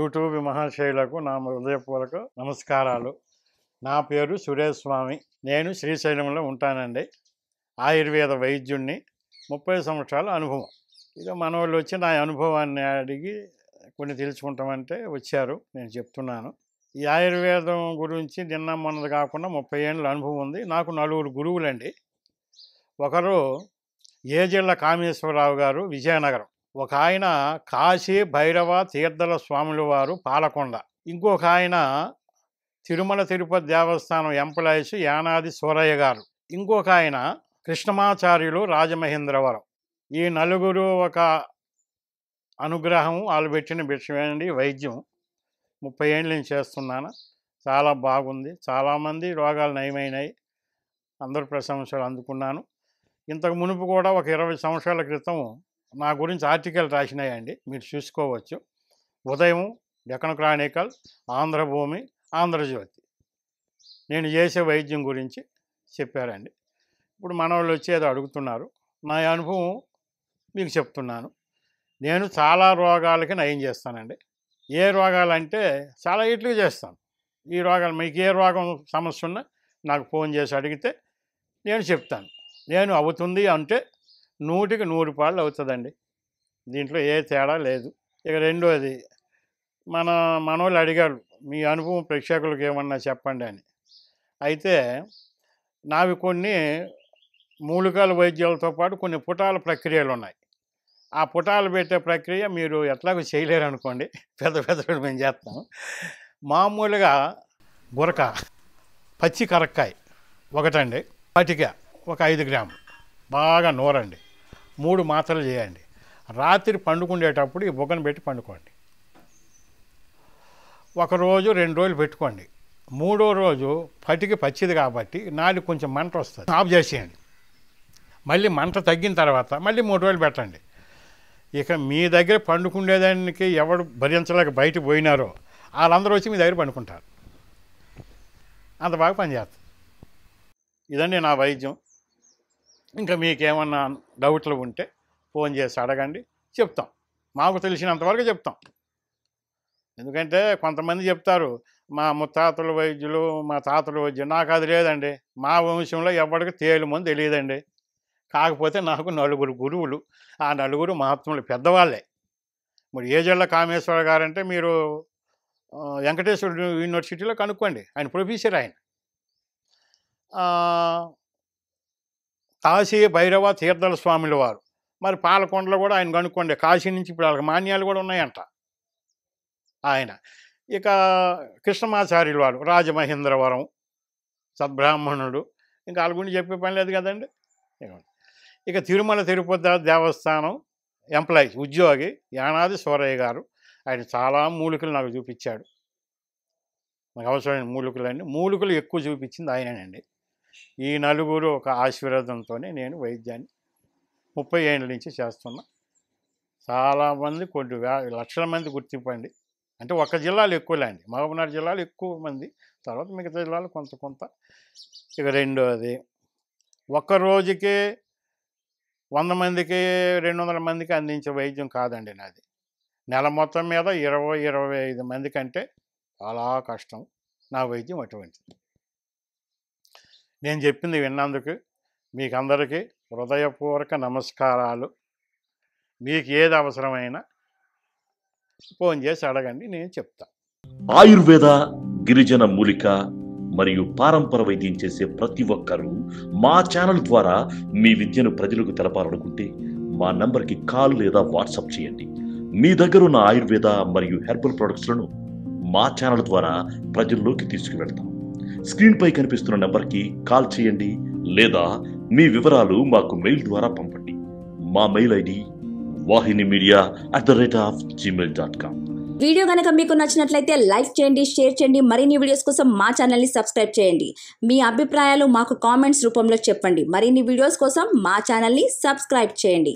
YouTube మహాశయులకు నా హృదయపూర్వక నమస్కారాలు. నా పేరు సురేష్ స్వామి. నేను శ్రీశైలంలో ఉంటానండి. ఆయుర్వేద వైద్యుడిని. 30 సంవత్సరాల అనుభవం. ఇక మనోళ్ళు వచ్చి నా అనుభవాన్ని అడిగి కొన్ని తెలుసుకుంటామంటే వచ్చారు. నేను చెప్తున్నాను. ఈ ఆయుర్వేదం గురించి నిన్న మొన్నది కాకుండా 30 ఏళ్ళ అనుభవం ఉంది. నాకు 4 గురువులండి. ఒకరు ఏజెళ్ళ కామేశ్వరరావు గారు, విజయనగరం. ఒక ఆయన కాశీ భైరవ తీర్థల స్వాముల వారు, పాలకొండ. ఇంకొక ఆయన తిరుమల తిరుపతి దేవస్థానం ఎంప్లాయీస్ యానాది సూరయ్య గారు. ఇంకొక ఆయన కృష్ణమాచార్యులు, రాజమహేంద్రవరం. ఈ నలుగురు ఒక అనుగ్రహం వాళ్ళు పెట్టిన విషయమేనండి వైద్యం. 30 ఏళ్ళు నేను చేస్తున్నాను. చాలా బాగుంది. చాలామంది రోగాలు నయమైనాయి. అందరూ ప్రశంసలు అందుకున్నాను. ఇంతకు మునుపు కూడా ఒక 20 సంవత్సరాల క్రితం నా గురించి ఆర్టికల్ రాసినాయండి, మీరు చూసుకోవచ్చు. ఉదయం, డెక్కన్ క్రానికల్, ఆంధ్రభూమి, ఆంధ్రజ్యోతి. నేను చేసే వైద్యం గురించి చెప్పారండి. ఇప్పుడు మనవాళ్ళు వచ్చి ఏదో అడుగుతున్నారు. నా అనుభవం మీకు చెప్తున్నాను. నేను చాలా రోగాలకి నయం చేస్తానండి. ఏ రోగాలంటే చాలా ఇట్లు చేస్తాను. ఈ రోగాలు మీకు ఏ రోగం సమస్య ఉన్నా నాకు ఫోన్ చేసి అడిగితే నేను చెప్తాను. నేను అవుతుంది అంటే 100కి 100 పాళ్ళు అవుతుందండి. దీంట్లో ఏ తేడా లేదు. ఇక రెండోది, మనోళ్ళు అడిగారు మీ అనుభవం ప్రేక్షకులకు ఏమన్నా చెప్పండి అని. అయితే నావి కొన్ని మూలికల వైద్యాలతో పాటు కొన్ని పుటాల ప్రక్రియలు ఉన్నాయి. ఆ పుటాలు పెట్టే ప్రక్రియ మీరు ఎట్లాగో చేయలేరు అనుకోండి. పెద్ద మేము చేస్తాం. మామూలుగా బురక, పచ్చి కరక్కాయ ఒకటండి, పటిక ఒక 5 గ్రాములు బాగా నూరండి. 3 మాత్రలు చేయండి. రాత్రి పండుకునేటప్పుడు ఈ బుగ్గను పెట్టి పండుకోండి. 1 రోజు 2 రోజులు పెట్టుకోండి. 3వ రోజు పటికి పచ్చిది కాబట్టి నాలుగు కొంచెం మంట వస్తుంది, ఆఫ్ చేసేయండి. మళ్ళీ మంట తగ్గిన తర్వాత మళ్ళీ 3 రోజులు పెట్టండి. ఇక మీ దగ్గర పండుకునేదానికి ఎవడు భరించలేక బయటకు పోయినారో వాళ్ళందరూ వచ్చి మీ దగ్గర పండుకుంటారు. అంత బాగా పనిచేస్తుంది. ఇదండి నా వైద్యం. ఇంకా మీకేమన్నా డౌట్లు ఉంటే ఫోన్ చేసి అడగండి, చెప్తాం. మాకు తెలిసినంతవరకు చెప్తాం. ఎందుకంటే కొంతమంది చెప్తారు మా ముత్తాతల వైద్యులు, మా తాతల వైద్యులు. నాకు అది లేదండి. మా వంశంలో ఎవరికి తేలుమని తెలియదండి. కాకపోతే నాకు 4 గురువులు. ఆ 4 మహాత్ములు పెద్దవాళ్ళే. మరి ఏజెళ్ళ కామేశ్వర గారంటే మీరు వెంకటేశ్వర యూనివర్సిటీలో కనుక్కోండి, ఆయన ప్రొఫెసర్. ఆయన కాశీ భైరవ తీర్థల స్వాముల వారు. మరి పాలకొండలో కూడా ఆయన కనుక్కోండి. కాశీ నుంచి ఇప్పుడు వాళ్ళకి మాన్యాలు కూడా ఉన్నాయంట ఆయన. ఇక కృష్ణమాచార్యుల వారు, రాజమహేంద్రవరం, సద్బ్రాహ్మణుడు. ఇంకా వాళ్ళ గురించి చెప్పే పని లేదు కదండి. ఇక తిరుమల తిరుపతి దేవస్థానం ఎంప్లాయీ, ఉద్యోగి యానాది సూరయ్య గారు. ఆయన చాలా మూలికలు నాకు చూపించాడు. నాకు అవసరమైన మూలికలు ఎక్కువ చూపించింది ఆయనేనండి. ఈ 4 ఒక ఆశీర్వాదంతోనే నేను వైద్యాన్ని 30 ఏళ్ళ నుంచి చేస్తున్నా. చాలామంది, కొన్ని లక్షల మంది గుర్తింపండి. అంటే ఒక జిల్లాలో ఎక్కువలేండి, మహబూబ్నగర్ జిల్లాలో ఎక్కువ మంది, తర్వాత మిగతా జిల్లాలో కొంత. ఇక రెండోది, ఒక్క రోజుకి 100 మందికి 200 మందికి అందించే వైద్యం కాదండి నాది. నెల మొత్తం మీద 20-25 మంది కంటే చాలా కష్టం నా వైద్యం అటువంటిది. నేను చెప్పింది విన్నందుకు మీకు అందరికీ హృదయపూర్వక నమస్కారాలు. మీకు ఏది అవసరమైనా ఫోన్ చేసి అడగండి, నేను చెప్తా. ఆయుర్వేద, గిరిజన మూలిక మరియు పారంపర వైద్యం చేసే ప్రతి ఒక్కరూ మా ఛానల్ ద్వారా మీ విద్యను ప్రజలకు తెలపాలనుకుంటే మా నంబర్కి కాల్ లేదా వాట్సాప్ చేయండి. మీ దగ్గర ఉన్న ఆయుర్వేద మరియు హెర్బల్ ప్రొడక్ట్స్లను మా ఛానల్ ద్వారా ప్రజల్లోకి తీసుకువెళ్తాం. స్క్రీన్పై కనిపిస్తున్న నెంబర్కి కాల్ చేయండి లేదా మీ వివరాలు మాకు మెయిల్ ద్వారా పంపండి. మా మెయిల్ ఐడి wahinimedia@gmail.com. వీడియో కనుక మీకు నచ్చినట్లయితే లైక్ చేయండి, షేర్ చేయండి. మరిన్ని వీడియోస్ కోసం మా ఛానల్ని సబ్స్క్రైబ్ చేయండి. మీ అభిప్రాయాలు మాకు కామెంట్స్ రూపంలో చెప్పండి. మరిన్ని వీడియోస్ కోసం మా ఛానల్ని సబ్స్క్రైబ్ చేయండి.